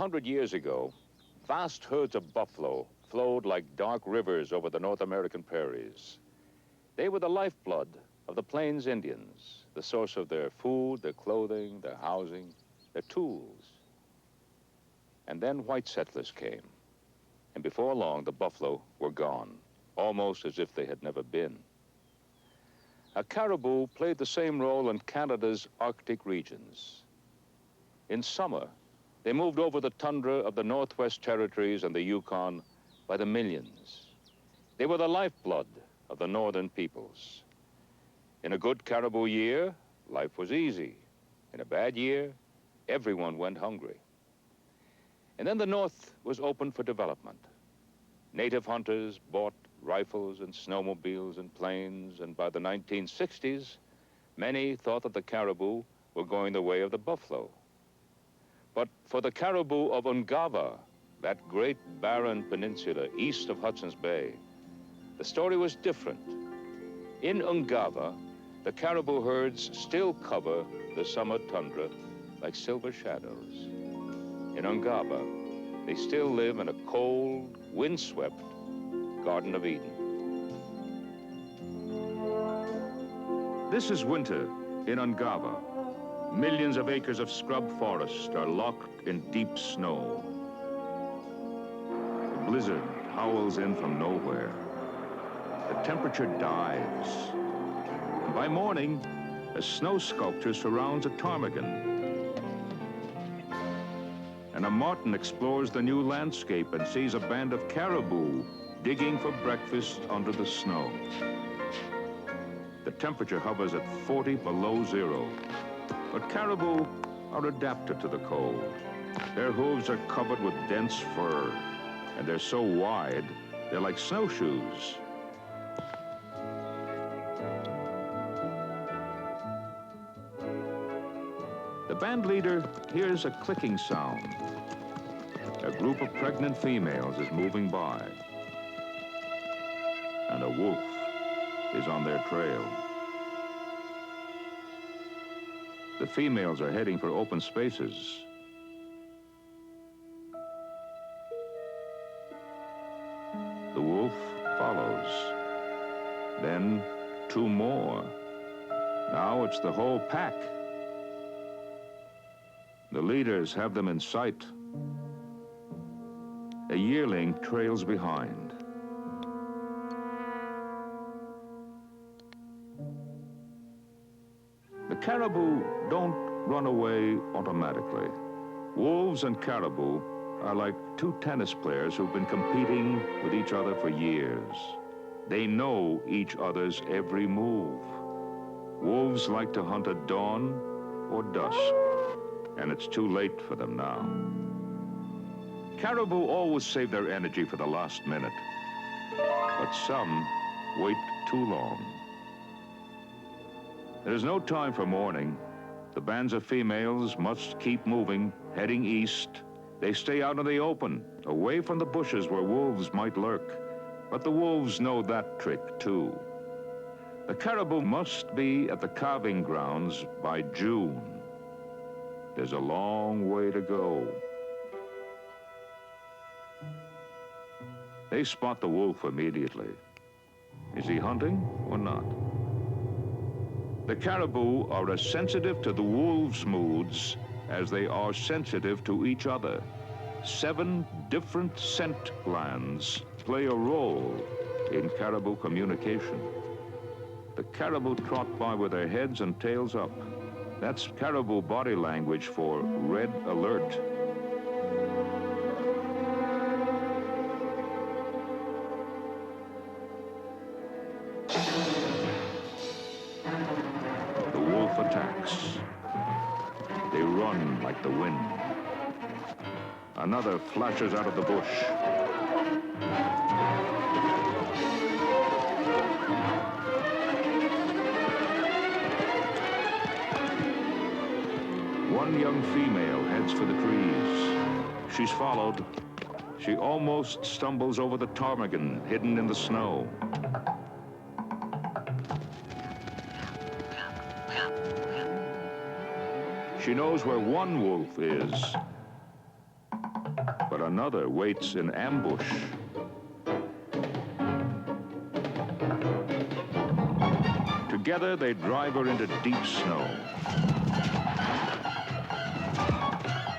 100 years ago, vast herds of buffalo flowed like dark rivers over the North American prairies. They were the lifeblood of the Plains Indians, the source of their food, their clothing, their housing, their tools. And then white settlers came, and before long the buffalo were gone, almost as if they had never been. A caribou played the same role in Canada's Arctic regions. In summer, they moved over the tundra of the Northwest Territories and the Yukon by the millions. They were the lifeblood of the northern peoples. In a good caribou year, life was easy. In a bad year, everyone went hungry. And then the North was open for development. Native hunters bought rifles and snowmobiles and planes, and by the 1960s, many thought that the caribou were going the way of the buffalo. But for the caribou of Ungava, that great barren peninsula east of Hudson's Bay, the story was different. In Ungava, the caribou herds still cover the summer tundra like silver shadows. In Ungava, they still live in a cold, windswept Garden of Eden. This is winter in Ungava. Millions of acres of scrub forest are locked in deep snow. The blizzard howls in from nowhere. The temperature dives. And by morning, a snow sculpture surrounds a ptarmigan. And a marten explores the new landscape and sees a band of caribou digging for breakfast under the snow. The temperature hovers at 40 below zero. But caribou are adapted to the cold. Their hooves are covered with dense fur, and they're so wide, they're like snowshoes. The band leader hears a clicking sound. A group of pregnant females is moving by, and a wolf is on their trail. The females are heading for open spaces. The wolf follows. Then 2 more. Now it's the whole pack. The leaders have them in sight. A yearling trails behind. The caribou don't run away automatically. Wolves and caribou are like 2 tennis players who've been competing with each other for years. They know each other's every move. Wolves like to hunt at dawn or dusk, and it's too late for them now. Caribou always save their energy for the last minute, but some wait too long. There is no time for mourning. The bands of females must keep moving, heading east. They stay out in the open, away from the bushes where wolves might lurk. But the wolves know that trick too. The caribou must be at the calving grounds by June. There's a long way to go. They spot the wolf immediately. Is he hunting or not? The caribou are as sensitive to the wolves' moods as they are sensitive to each other. 7 different scent glands play a role in caribou communication. The caribou trot by with their heads and tails up. That's caribou body language for red alert. The wolf attacks. They run like the wind. Another flashes out of the bush. One young female heads for the trees. She's followed. She almost stumbles over the ptarmigan hidden in the snow. She knows where one wolf is. but another waits in ambush. Together, they drive her into deep snow.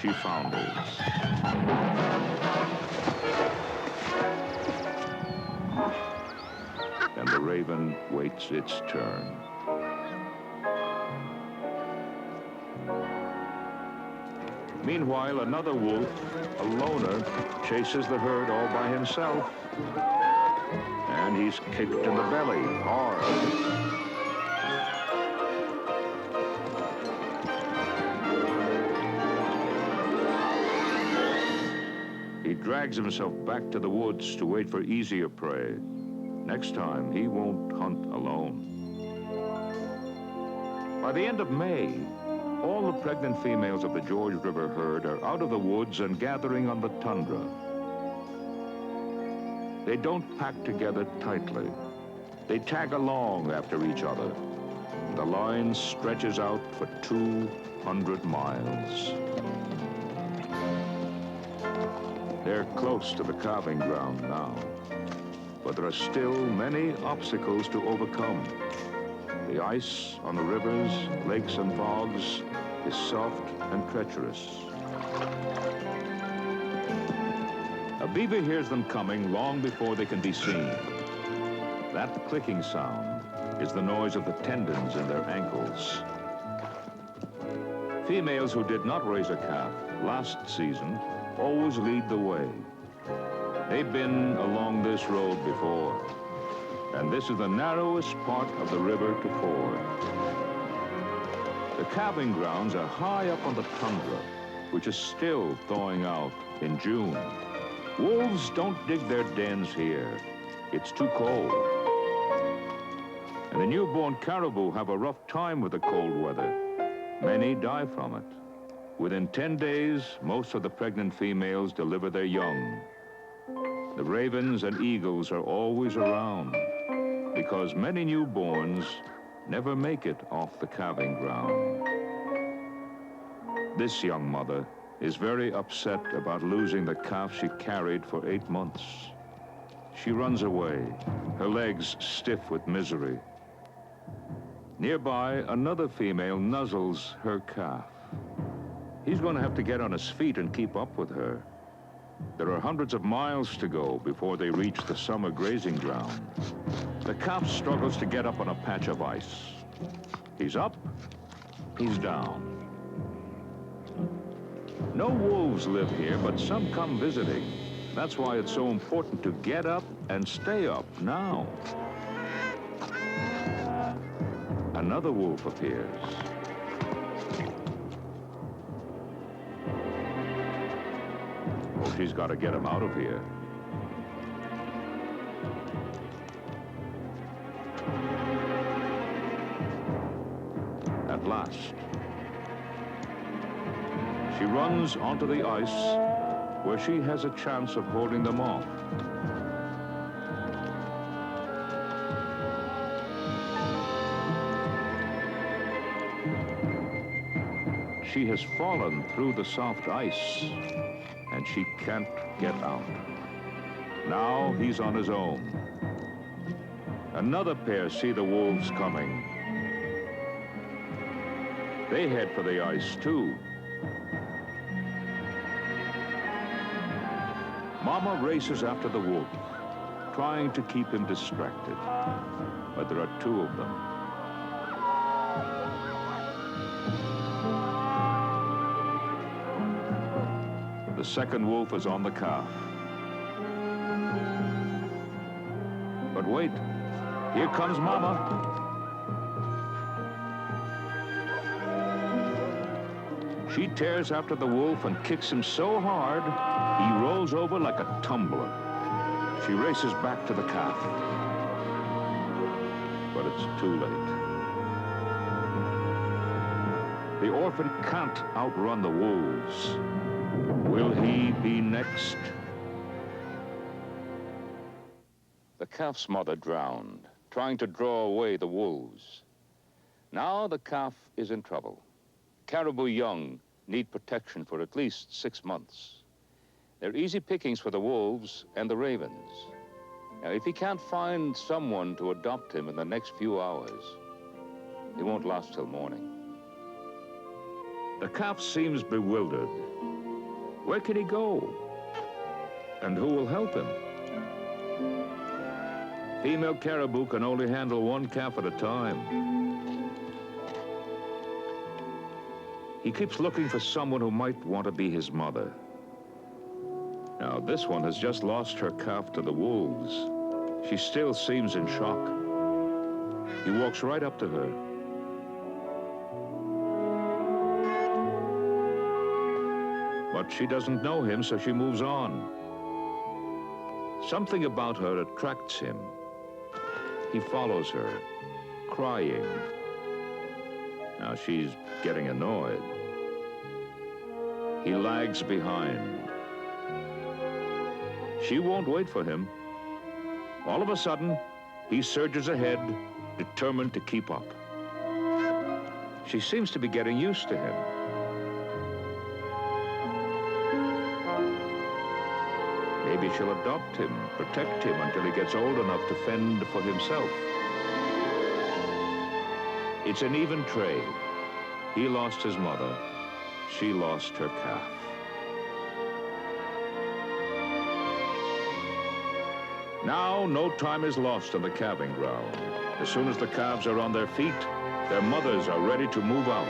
She founders. And the raven waits its turn. Meanwhile, another wolf, a loner, chases the herd all by himself. And he's kicked in the belly, hard. He drags himself back to the woods to wait for easier prey. Next time, he won't hunt alone. By the end of May, all the pregnant females of the George River herd are out of the woods and gathering on the tundra. They don't pack together tightly. They tag along after each other. The line stretches out for 200 miles. They're close to the calving ground now, but there are still many obstacles to overcome. The ice on the rivers, lakes, and bogs is soft and treacherous. A beaver hears them coming long before they can be seen. That clicking sound is the noise of the tendons in their ankles. Females who did not raise a calf last season always lead the way. They've been along this road before, and this is the narrowest part of the river to ford. The calving grounds are high up on the tundra, which is still thawing out in June. Wolves don't dig their dens here. It's too cold. And the newborn caribou have a rough time with the cold weather. Many die from it. Within 10 days, most of the pregnant females deliver their young. The ravens and eagles are always around because many newborns never make it off the calving ground. This young mother is very upset about losing the calf she carried for 8 months. She runs away, her legs stiff with misery. Nearby, another female nuzzles her calf. He's going to have to get on his feet and keep up with her. There are hundreds of miles to go before they reach the summer grazing ground. The calf struggles to get up on a patch of ice. He's up, he's down. No wolves live here, but some come visiting. That's why it's so important to get up and stay up now. Another wolf appears. Oh, she's got to get him out of here. At last, she runs onto the ice where she has a chance of holding them off. She has fallen through the soft ice, and she can't get out. Now he's on his own. Another pair see the wolves coming. They head for the ice, too. Mama races after the wolf, trying to keep him distracted. But there are 2 of them. The second wolf is on the calf. But wait, here comes Mama. She tears after the wolf and kicks him so hard, he rolls over like a tumbler. She races back to the calf. But it's too late. The orphan can't outrun the wolves. Will he be next? The calf's mother drowned, trying to draw away the wolves. Now the calf is in trouble. Caribou young need protection for at least 6 months. They're easy pickings for the wolves and the ravens. Now, if he can't find someone to adopt him in the next few hours, he won't last till morning. The calf seems bewildered. Where can he go? And who will help him? Female caribou can only handle one calf at a time. He keeps looking for someone who might want to be his mother. Now, this one has just lost her calf to the wolves. She still seems in shock. He walks right up to her. But she doesn't know him, so she moves on. Something about her attracts him. He follows her, crying. Now she's getting annoyed. He lags behind. She won't wait for him. All of a sudden, he surges ahead, determined to keep up. She seems to be getting used to him. Maybe she'll adopt him, protect him until he gets old enough to fend for himself. It's an even trade. He lost his mother. She lost her calf. Now, no time is lost on the calving ground. As soon as the calves are on their feet, their mothers are ready to move out.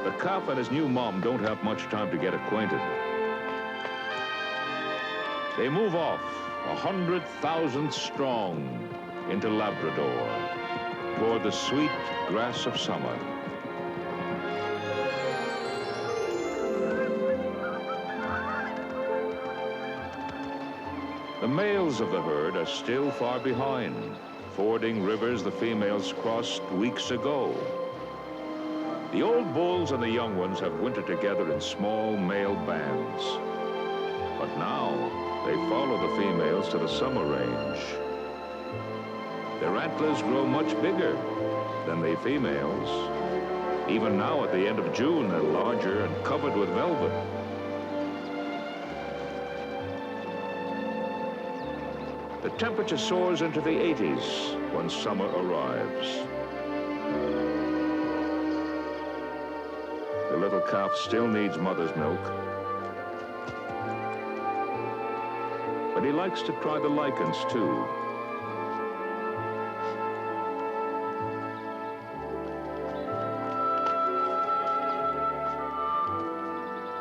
The calf and his new mom don't have much time to get acquainted. They move off, 100,000 strong, into Labrador, toward the sweet grass of summer. The males of the herd are still far behind, fording rivers the females crossed weeks ago. The old bulls and the young ones have wintered together in small male bands. But now, they follow the females to the summer range. Their antlers grow much bigger than the females. Even now, at the end of June, they're larger and covered with velvet. The temperature soars into the 80s when summer arrives. The little calf still needs mother's milk. But he likes to try the lichens, too.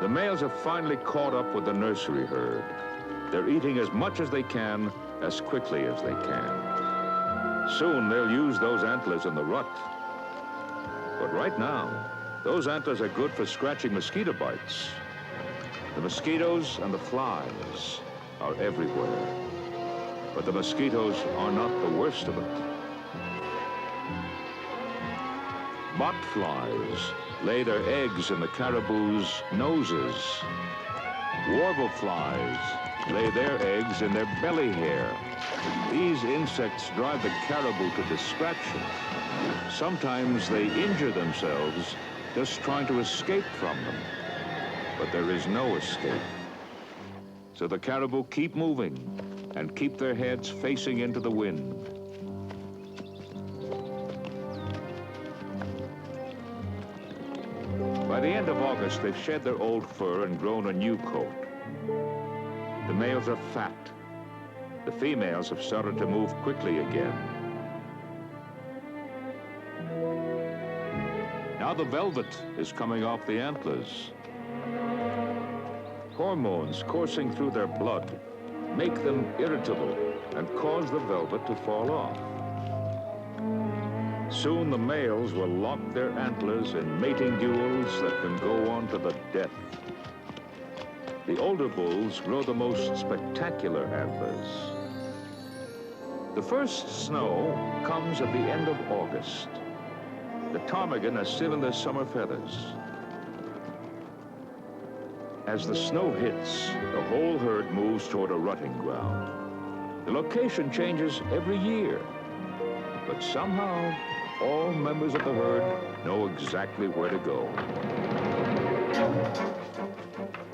The males have finally caught up with the nursery herd. They're eating as much as they can, as quickly as they can. Soon they'll use those antlers in the rut. But right now, those antlers are good for scratching mosquito bites. The mosquitoes and the flies are everywhere. But the mosquitoes are not the worst of it. Bot flies lay their eggs in the caribou's noses. Warble flies lay their eggs in their belly hair. These insects drive the caribou to distraction. Sometimes they injure themselves just trying to escape from them. But there is no escape. So the caribou keep moving and keep their heads facing into the wind. By the end of August, they've shed their old fur and grown a new coat. The males are fat. The females have started to move quickly again. Now the velvet is coming off the antlers. Hormones coursing through their blood make them irritable and cause the velvet to fall off. Soon the males will lock their antlers in mating duels that can go on to the death. The older bulls grow the most spectacular antlers. The first snow comes at the end of August. The ptarmigan are still in their summer feathers. As the snow hits, the whole herd moves toward a rutting ground. The location changes every year, but somehow all members of the herd know exactly where to go.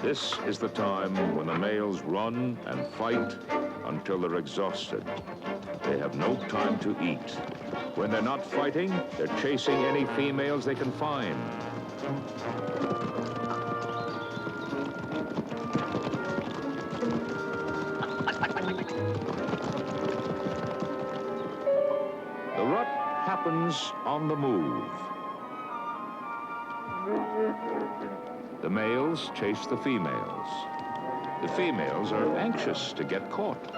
This is the time when the males run and fight until they're exhausted. They have no time to eat. When they're not fighting, they're chasing any females they can find. The rut happens on the move. The males chase the females. The females are anxious to get caught.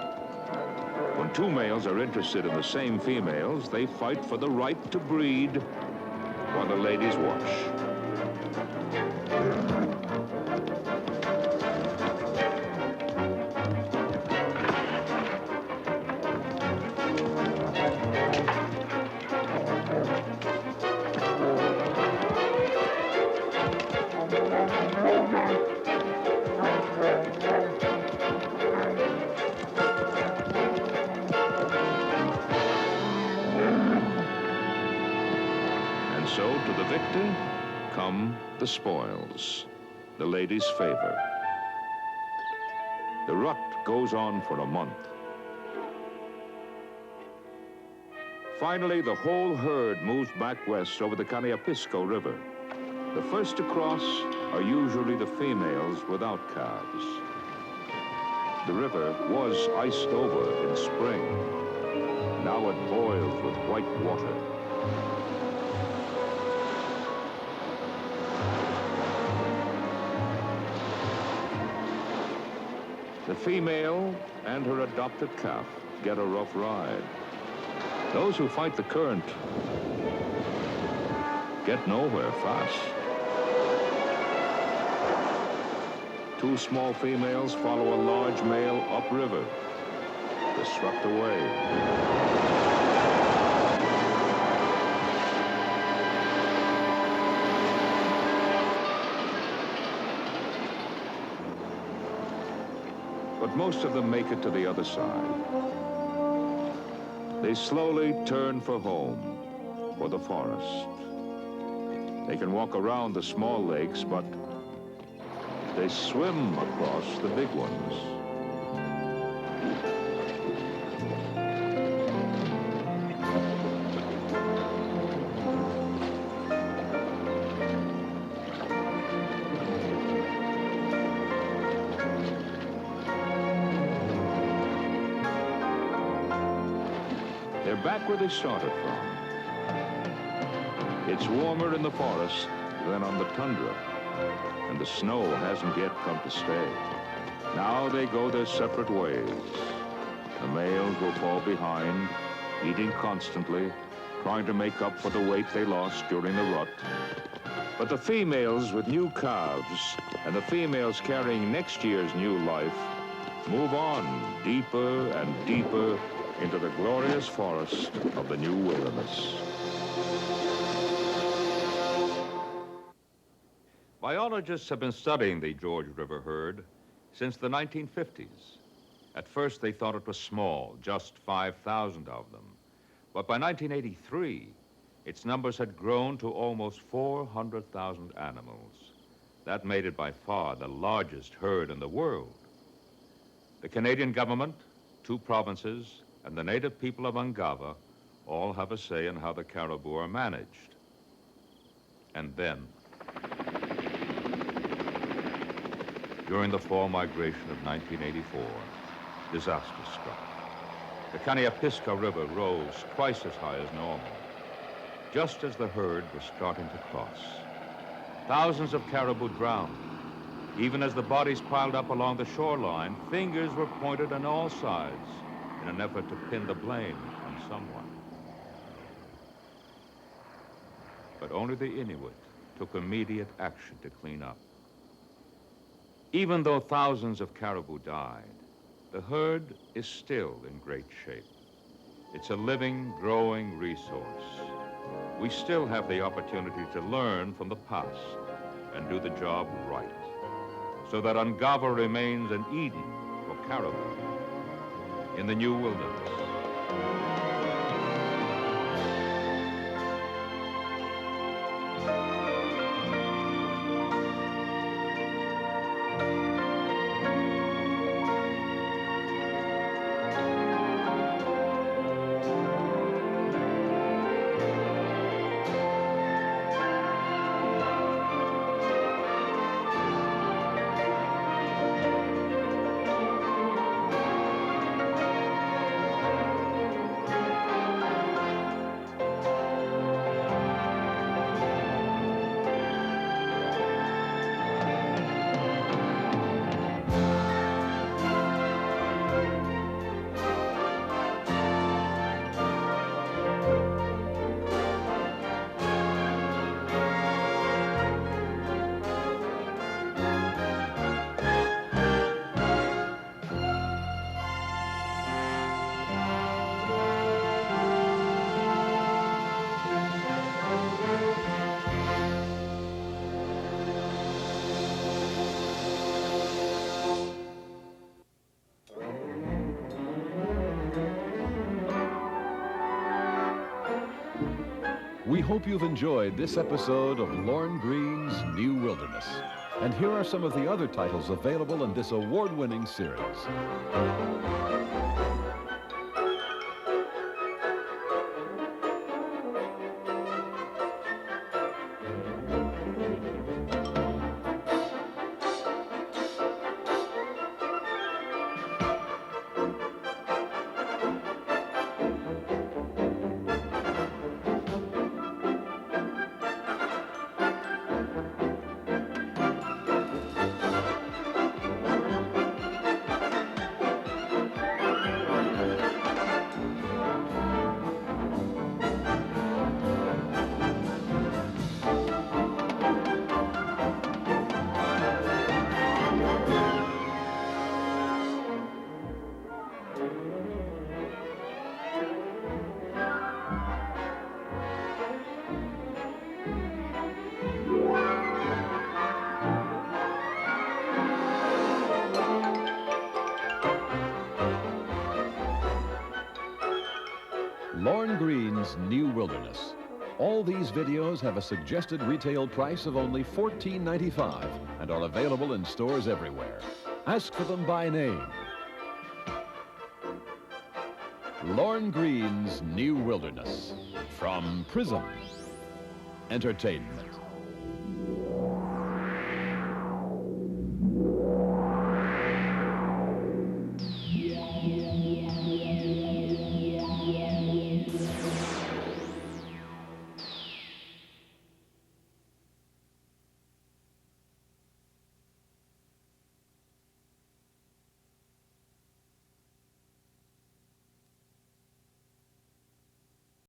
When two males are interested in the same females, they fight for the right to breed while the ladies watch. So to the victor come the spoils, the ladies' favor. The rut goes on for a month. Finally, the whole herd moves back west over the Caniapisco River. The first to cross are usually the females without calves. The river was iced over in spring. Now it boils with white water. The female and her adopted calf get a rough ride. Those who fight the current get nowhere fast. Two small females follow a large male upriver. They're swept away. But most of them make it to the other side. They slowly turn for home, for the forest. They can walk around the small lakes, but they swim across the big ones. They're back where they started from. It's warmer in the forest than on the tundra, and the snow hasn't yet come to stay. Now they go their separate ways. The males will fall behind, eating constantly, trying to make up for the weight they lost during the rut. But the females with new calves and the females carrying next year's new life move on deeper and deeper into the glorious forest of the new wilderness. Biologists have been studying the George River herd since the 1950s. At first, they thought it was small, just 5,000 of them. But by 1983, its numbers had grown to almost 400,000 animals. That made it by far the largest herd in the world. The Canadian government, 2 provinces, and the native people of Ungava all have a say in how the caribou are managed. And then, during the fall migration of 1984, disaster struck. The Caniapisco River rose twice as high as normal, just as the herd was starting to cross. Thousands of caribou drowned. Even as the bodies piled up along the shoreline, fingers were pointed on all sides in an effort to pin the blame on someone. But only the Inuit took immediate action to clean up. Even though thousands of caribou died, the herd is still in great shape. It's a living, growing resource. We still have the opportunity to learn from the past and do the job right, so that Ungava remains an Eden for caribou in the new wilderness. We hope you've enjoyed this episode of Lorne Greene's New Wilderness. And here are some of the other titles available in this award-winning series. Lorne Greene's New Wilderness. All these videos have a suggested retail price of only $14.95 and are available in stores everywhere. Ask for them by name. Lorne Greene's New Wilderness from Prism Entertainment.